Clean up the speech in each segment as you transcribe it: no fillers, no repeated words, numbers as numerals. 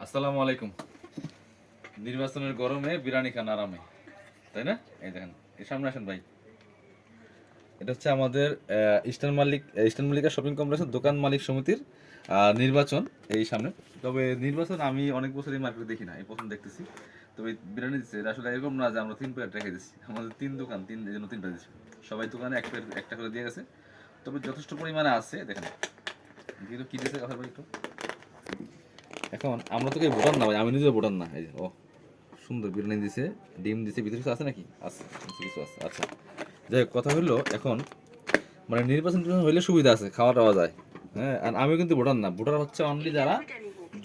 আসসালামু আলাইকুম। নির্বাচনের গরমে বিরিয়ানি খান আরামে, তাই না? এই দেখেন, এই সামনে আসেন ভাই। এটা হচ্ছে আমাদের ইস্টার্ন মল্লিকা শপিং কমপ্লেক্সের দোকান মালিক সমিতির নির্বাচন এই সামনে। তবে নির্বাচন আমি অনেক বছরই মার্কেটে দেখি না, এই প্রথম দেখতেছি। তবে বিরিয়ানি দিচ্ছে এটা আসলে এরকম না যে আমরা 3 প্লেট রেখে দিচ্ছি, আমাদের 3 দোকান, এই জন্য 3টা দিচ্ছি। সবাই দোকানে এক প্লেট একটা করে দিয়ে গেছে, তবে যথেষ্ট পরিমাণে আছে। দেখেন যেহেতু কি দিয়েছে কথা ভাই একটু। এখন আমরা তো কেউ ভোটার না ভাই, আমি নিজেও ভোটার না। এই যে ও সুন্দর বিরিয়ানি দিছে, ডিম দিছে, ভিতরে কিছু আছে নাকি? আছে, কিছু আছে। আচ্ছা, যাই হোক, কথা হলো এখন মানে নির্বাচন হইলে সুবিধা আছে, খাওয়া টাওয়া যায়। হ্যাঁ, আর আমিও কিন্তু ভোটার না। ভোটার হচ্ছে অনলি যারা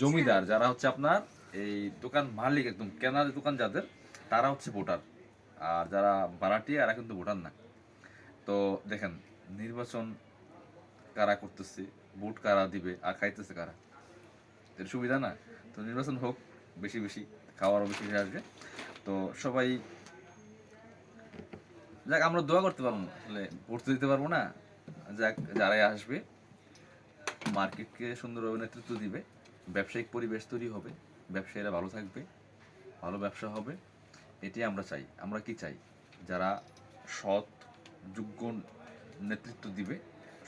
জমিদার, যারা হচ্ছে আপনার এই দোকান মালিক, একদম কেনার দোকান যাদের, তারা হচ্ছে ভোটার। আর যারা ভাড়াটিয়া এরা কিন্তু ভোটার না। তো দেখেন, নির্বাচন কারা করতেছে, ভোট কারা দিবে, আর খাইতেছে কারা, এর সুবিধা না? তো নির্বাচন হোক বেশি বেশি, খাওয়ারও বেশি বেশি আসবে। তো সবাই যাক, আমরা দোয়া করতে পারবো না, আসলে ভোট তো দিতে পারবো না। যাক, যারাই আসবে মার্কেটকে সুন্দরভাবে নেতৃত্ব দিবে, ব্যবসায়িক পরিবেশ তৈরি হবে, ব্যবসায়ীরা ভালো থাকবে, ভালো ব্যবসা হবে, এটি আমরা চাই। আমরা কি চাই? যারা সৎ, যোগ্য নেতৃত্ব দিবে,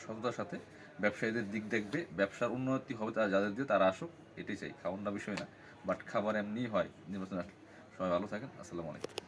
সততার সাথে ব্যবসায়ীদের দিক দেখবে, ব্যবসার উন্নতি হবে তারা যাদের দিয়ে, তারা আসুক, এটাই চাই। খাওয়ানোর বিষয় না, বাট খাবার এমনিই হয় নির্বাচন আসলে। সবাই ভালো থাকেন, আসসালামু আলাইকুম।